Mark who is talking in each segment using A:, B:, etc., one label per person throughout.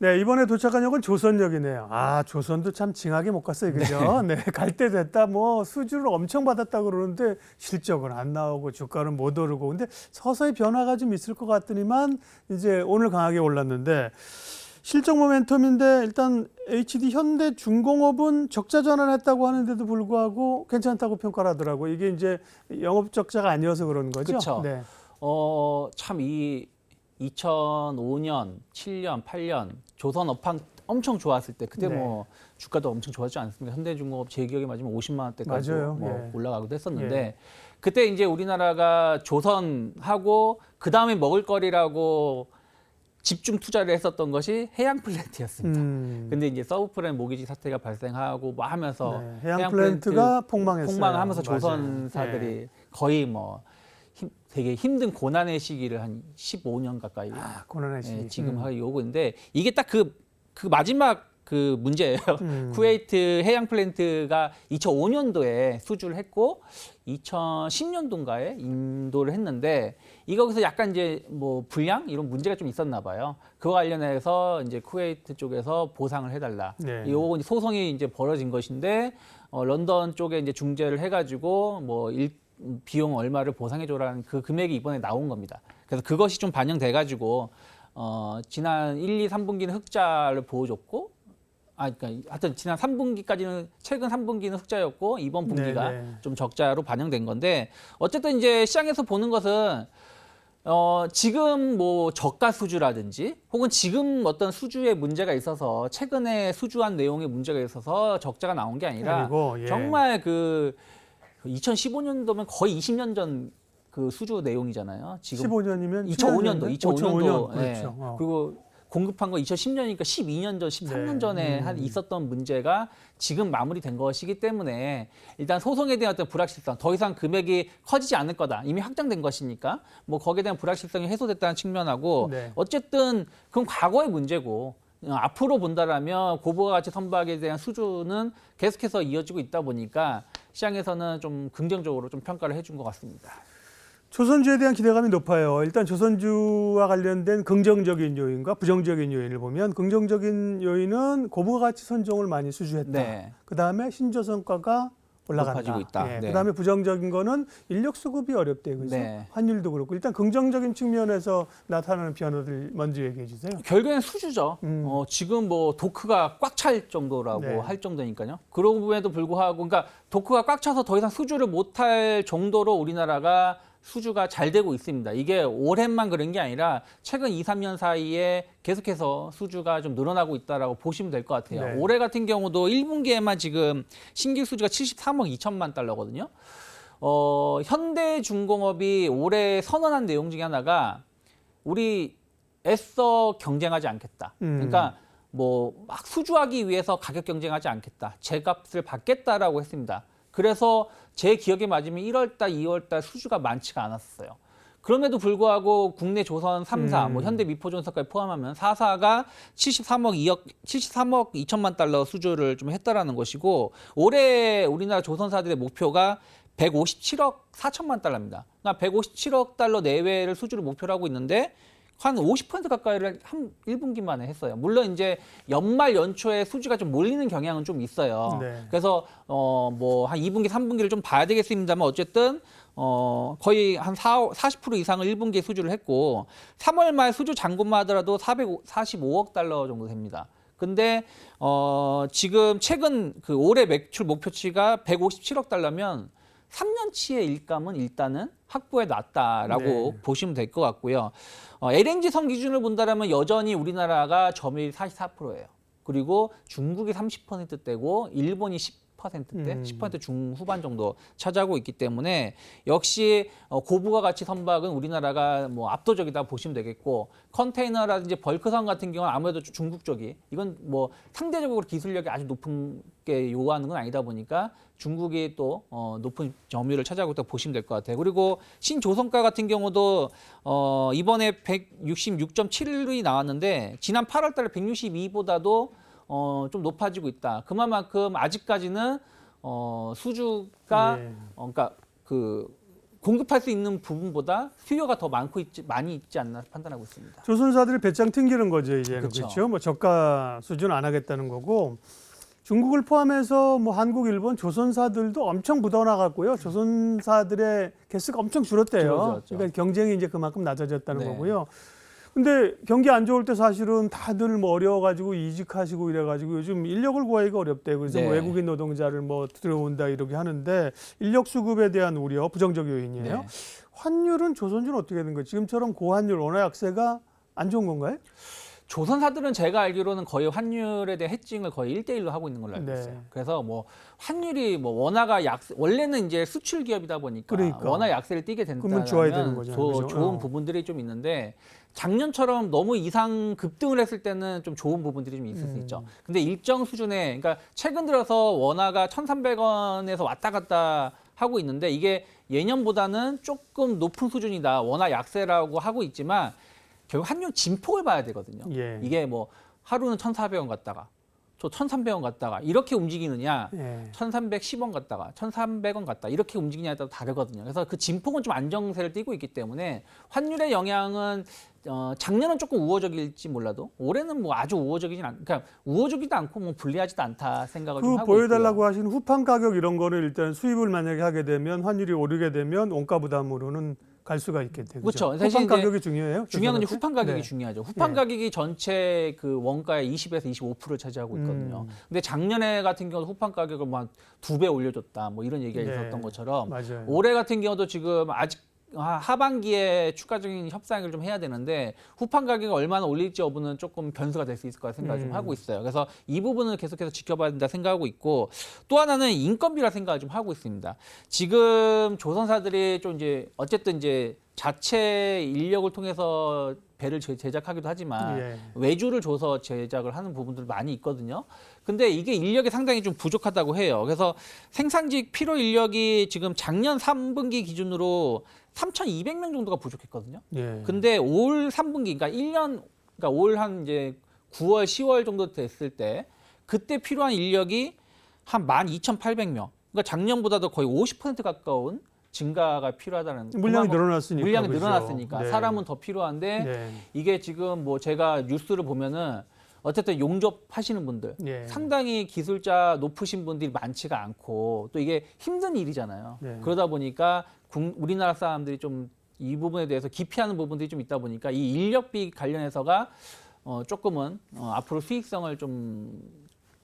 A: 네, 이번에 도착한 역은 조선역이네요. 아, 조선도 참 징하게 못 갔어요. 그죠? 네, 갈 때 됐다. 뭐 수주를 엄청 받았다 그러는데 실적은 안 나오고 주가는 못 오르고. 근데 서서히 변화가 좀 있을 것 같더니만 이제 오늘 강하게 올랐는데 실적 모멘텀인데 일단 HD 현대중공업은 적자 전환했다고 하는데도 불구하고 괜찮다고 평가를 하더라고요. 이게 이제 영업 적자가 아니어서 그런 거죠.
B: 그렇죠.
A: 네.
B: 참 이 2005년, 7년, 8년 조선 업황 엄청 좋았을 때 그때
A: 네.
B: 뭐 주가도 엄청 좋았지 않습니까? 현대중공업 제 기억에 맞으면 50만 원대까지
A: 맞아요.
B: 뭐
A: 예.
B: 올라가기도 했었는데
A: 예.
B: 그때 이제 우리나라가 조선하고 그 다음에 먹을 거리라고 집중 투자를 했었던 것이 해양 플랜트였습니다. 근데 이제 서브프라임 모기지 사태가 발생하고 뭐 하면서
A: 네, 해양 플랜트가 폭망했어요.
B: 폭망하면서
A: 맞아요.
B: 조선사들이
A: 예.
B: 거의 뭐 되게 힘든 고난의 시기를 한 15년 가까이
A: 고난의 시기.
B: 지금 하고 오고 있는데 이게 딱 그 마지막 그 문제예요. 쿠웨이트 해양 플랜트가 2005년도에 수주를 했고 2010년도인가에 인도를 했는데 이거기서 약간 이제 뭐 불량 이런 문제가 좀 있었나 봐요. 그와 관련해서 이제 쿠웨이트 쪽에서 보상을 해달라.
A: 네.
B: 요거 이제 소송이 이제 벌어진 것인데 런던 쪽에 이제 중재를 해가지고 뭐 비용 얼마를 보상해줘라는 그 금액이 이번에 나온 겁니다. 그래서 그것이 좀 반영돼가지고 지난 1, 2, 3분기는 흑자를 보여줬고, 그러니까 하여튼 지난 3분기까지는 최근 3분기는 흑자였고 이번 분기가
A: 네네.
B: 좀 적자로 반영된 건데 어쨌든 이제 시장에서 보는 것은 지금 뭐 저가 수주라든지 혹은 지금 어떤 수주에 문제가 있어서 최근에 수주한 내용에 문제가 있어서 적자가 나온 게 아니라
A: 그리고, 예.
B: 정말 그 2015년도면 거의 20년 전 그 수주 내용이잖아요. 지금
A: 15년이면
B: 2005년도.
A: 그렇죠.
B: 예. 그리고 공급한 거 2010년이니까 12년 전, 13년
A: 네.
B: 전에 있었던 문제가 지금 마무리된 것이기 때문에 일단 소송에 대한 어떤 불확실성, 더 이상 금액이 커지지 않을 거다. 이미 확정된 것이니까 뭐 거기에 대한 불확실성이 해소됐다는 측면하고
A: 네.
B: 어쨌든 그건 과거의 문제고 앞으로 본다라면 고부가 가치 선박에 대한 수주는 계속해서 이어지고 있다 보니까 시장에서는 좀 긍정적으로 좀 평가를 해준 것 같습니다.
A: 조선주에 대한 기대감이 높아요. 일단 조선주와 관련된 긍정적인 요인과 부정적인 요인을 보면 긍정적인 요인은 고부가치 선종을 많이 수주했다.
B: 네.
A: 그다음에 신조선가가 올라간다.
B: 높아지고 있다.
A: 예.
B: 네.
A: 그다음에 부정적인 거는 인력 수급이 어렵대요. 그죠?
B: 네.
A: 환율도 그렇고. 일단 긍정적인 측면에서 나타나는 변화들 먼저 얘기해 주세요.
B: 결국엔 수주죠. 지금 뭐 도크가 꽉 찰 정도라고
A: 네.
B: 할 정도니까요. 그럼에도 불구하고, 그러니까 도크가 꽉 차서 더 이상 수주를 못할 정도로 우리나라가 수주가 잘 되고 있습니다. 이게 올해만 그런 게 아니라 최근 2, 3년 사이에 계속해서 수주가 좀 늘어나고 있다라고 보시면 될 것 같아요.
A: 네.
B: 올해 같은 경우도 1분기에만 지금 신규 수주가 73억 2천만 달러거든요. 현대중공업이 올해 선언한 내용 중에 하나가 우리 애써 경쟁하지 않겠다. 그러니까 뭐 막 수주하기 위해서 가격 경쟁하지 않겠다. 제값을 받겠다라고 했습니다. 그래서 제 기억에 맞으면 1월 달, 2월 달 수주가 많지가 않았어요. 그럼에도 불구하고 국내 조선 3사, 뭐 현대 미포존사까지 포함하면 4사가 73억 2천만 달러 수주를 좀 했다라는 것이고 올해 우리나라 조선사들의 목표가 157억 4천만 달러입니다. 그러니까 157억 달러 내외를 수주를 목표로 하고 있는데 한 50% 가까이를 한 1분기 만에 했어요. 물론 이제 연말 연초에 수주가 좀 몰리는 경향은 좀 있어요.
A: 네.
B: 그래서 뭐 한 2분기, 3분기를 좀 봐야 되겠습니다만 어쨌든 거의 한 40% 이상을 1분기에 수주를 했고 3월 말 수주 잔고만 하더라도 445억 달러 정도 됩니다. 근데 지금 최근 그 올해 매출 목표치가 157억 달러면 3년치의 일감은 일단은 확보해 놨다라고
A: 네.
B: 보시면 될 것 같고요. LNG선 기준을 본다면 여전히 우리나라가 점유율 44%예요. 그리고 중국이 30%대고 일본이 10%대, 10% 중후반 정도 차지하고 있기 때문에 역시 고부가 가치 선박은 우리나라가 뭐 압도적이다 보시면 되겠고 컨테이너라든지 벌크선 같은 경우는 아무래도 중국 쪽이 이건 뭐 상대적으로 기술력이 아주 높은 게 요구하는 건 아니다 보니까 중국이 또 높은 점유율을 차지하고 있다고 보시면 될 것 같아요. 그리고 신조선가 같은 경우도 이번에 166.7이 나왔는데 지난 8월 달에 162보다도 좀 높아지고 있다. 그만큼 아직까지는 수주가
A: 네.
B: 그러니까 그 공급할 수 있는 부분보다 수요가 더 많이 있지 않나 판단하고 있습니다.
A: 조선사들이 배짱 튕기는 거죠, 이제는.
B: 그렇죠.
A: 그렇죠. 뭐 저가 수준 안 하겠다는 거고. 중국을 포함해서 뭐 한국, 일본 조선사들도 엄청 묻어나갔고요. 조선사들의 개수가 엄청 줄었대요.
B: 줄어들었죠.
A: 그러니까 경쟁이 이제 그만큼 낮아졌다는
B: 네.
A: 거고요. 근데 경기 안 좋을 때 사실은 다들 뭐 어려워가지고 이직하시고 이래가지고 요즘 인력을 구하기가 어렵대요. 그래서
B: 네.
A: 뭐 외국인 노동자를 뭐 들어온다 이렇게 하는데 인력 수급에 대한 우려, 부정적 요인이에요.
B: 네.
A: 환율은 조선주는 어떻게 되는 거예요? 지금처럼 고환율, 원화 약세가 안 좋은 건가요?
B: 조선사들은 제가 알기로는 거의 환율에 대한 해칭을 거의 1대1로 하고 있는 걸로 알고
A: 네.
B: 있어요. 그래서 뭐 환율이 뭐 원화가 원래는 이제 수출 기업이다 보니까
A: 그러니까.
B: 원화 약세를 띠게
A: 그러면 좋아야 되는
B: 된다면
A: 거잖아요. 그죠?
B: 좋은 부분들이 좀 있는데 작년처럼 너무 이상 급등을 했을 때는 좀 좋은 부분들이 좀 있을 수 있죠. 근데 일정 수준에 그러니까 최근 들어서 원화가 1,300원에서 왔다 갔다 하고 있는데 이게 예년보다는 조금 높은 수준이다. 원화 약세라고 하고 있지만 결국 환율 진폭을 봐야 되거든요.
A: 예.
B: 이게 뭐 하루는 1,400원 갔다가 또 1,300원 갔다가 이렇게 움직이느냐,
A: 예.
B: 1,310원 갔다가 1,300원 갔다 이렇게 움직이냐에 따라 다르거든요. 그래서 그 진폭은 좀 안정세를 띠고 있기 때문에 환율의 영향은 작년은 조금 우호적일지 몰라도 올해는 뭐 아주 우호적이진 그러니까 우호적이지도 않고 뭐 불리하지도 않다 생각을 좀
A: 그
B: 하고
A: 보여달라고
B: 있고요.
A: 하시는 후판 가격 이런 거를 일단 수입을 만약에 하게 되면 환율이 오르게 되면 원가 부담으로는 갈 수가 있겠대요.
B: 그렇죠.
A: 그죠?
B: 사실
A: 후판
B: 이제
A: 가격이 중요해요.
B: 중요한 건 이제
A: 조선한테?
B: 후판 가격이
A: 네.
B: 중요하죠. 후판
A: 네.
B: 가격이 전체 그 원가의 20에서 25%를 차지하고 있거든요. 근데 작년에 같은 경우도 후판 가격을 뭐 한 2배 올려줬다. 뭐 이런 얘기가
A: 네.
B: 있었던 것처럼
A: 맞아요.
B: 올해 같은 경우도 지금 아직 하반기에 추가적인 협상을 좀 해야 되는데 후판 가격이 얼마나 올릴지 여부는 조금 변수가 될 수 있을 거라 생각을 좀 하고 있어요. 그래서 이 부분을 계속해서 지켜봐야 된다 생각하고 있고 또 하나는 인건비라 생각을 좀 하고 있습니다. 지금 조선사들이 좀 이제 어쨌든 이제 자체 인력을 통해서 배를 제작하기도 하지만
A: 예.
B: 외주를 줘서 제작을 하는 부분들 많이 있거든요. 근데 이게 인력이 상당히 좀 부족하다고 해요. 그래서 생산직 필요 인력이 지금 작년 3분기 기준으로 3,200명 정도가 부족했거든요.
A: 예.
B: 근데 올 3분기, 그러니까 1년, 그러니까 올 한 이제 9월, 10월 정도 됐을 때 그때 필요한 인력이 한 12,800명. 그러니까 작년보다도 거의 50% 가까운 증가가 필요하다는
A: 물량이 늘어났으니까.
B: 물량이
A: 그죠?
B: 늘어났으니까
A: 네.
B: 사람은 더 필요한데
A: 네.
B: 이게 지금 뭐 제가 뉴스를 보면은 어쨌든 용접하시는 분들
A: 예.
B: 상당히 기술자 높으신 분들이 많지가 않고 또 이게 힘든 일이잖아요.
A: 네.
B: 그러다 보니까 우리나라 사람들이 좀 이 부분에 대해서 기피하는 부분들이 좀 있다 보니까 이 인력비 관련해서가 조금은 앞으로 수익성을 좀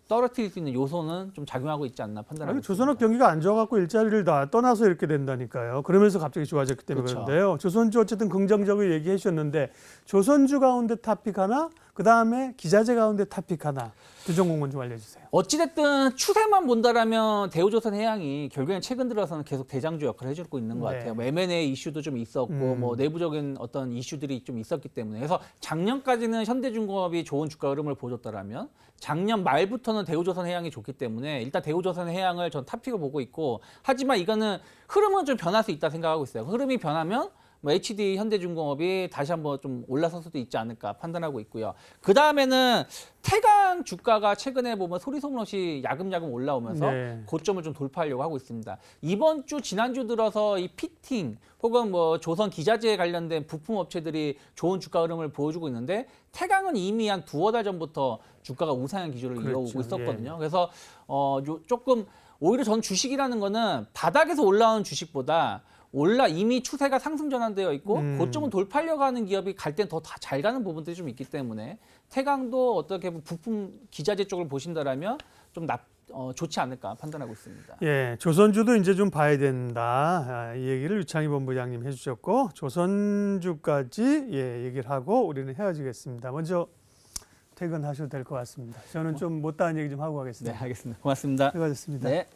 B: 떨어뜨릴 수 있는 요소는 좀 작용하고 있지 않나 판단하고
A: 아니,
B: 있습니다.
A: 조선업 경기가 안 좋아갖고 일자리를 다 떠나서 이렇게 된다니까요. 그러면서 갑자기 좋아졌기 때문에
B: 그렇죠.
A: 그런데요. 조선주 어쨌든 긍정적으로 얘기해 주셨는데 조선주 가운데 탑픽 하나, 그다음에 기자재 가운데 탑픽 하나. 두 종목만 좀 알려주세요.
B: 어찌됐든 추세만 본다라면 대우조선해양이 결국엔 최근 들어서는 계속 대장주 역할을 해주고 있는 것
A: 네.
B: 같아요. 뭐 M&A 이슈도 좀 있었고 뭐 내부적인 어떤 이슈들이 좀 있었기 때문에 그래서 작년까지는 현대중공업이 좋은 주가 흐름을 보여줬다라면 작년 말부터는 대우조선해양이 좋기 때문에 일단 대우조선해양을 전 탑픽을 보고 있고 하지만 이거는 흐름은 좀 변할 수 있다 생각하고 있어요. 흐름이 변하면 뭐 HD 현대중공업이 다시 한번 좀 올라설 수도 있지 않을까 판단하고 있고요. 그 다음에는 태강 주가가 최근에 보면 소리소문 없이 야금야금 올라오면서
A: 네.
B: 고점을 좀 돌파하려고 하고 있습니다. 이번 주 지난주 들어서 이 피팅 혹은 뭐 조선 기자재에 관련된 부품 업체들이 좋은 주가 흐름을 보여주고 있는데 태강은 이미 한 두어 달 전부터 주가가 우상향 기조를
A: 그렇죠.
B: 이어오고 있었거든요. 그래서 조금 오히려 전 주식이라는 거는 바닥에서 올라온 주식보다 이미 추세가 상승 전환되어 있고 고점은 돌파하려고 하는 기업이 갈 땐 더 다 잘 가는 부분들이 좀 있기 때문에 태강도 어떻게 보면 부품 기자재 쪽을 보신다라면 좀 좋지 않을까 판단하고 있습니다.
A: 예, 조선주도 이제 좀 봐야 된다. 이 얘기를 유창희 본부장님 해주셨고 조선주까지 얘기를 하고 우리는 헤어지겠습니다. 먼저 퇴근하셔도 될 것 같습니다. 저는 좀 못다한 얘기 좀 하고
B: 네,
A: 가겠습니다.
B: 알겠습니다. 고맙습니다.
A: 수고하셨습니다.
B: 네.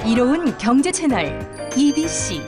C: 이로운 경제 채널 EBC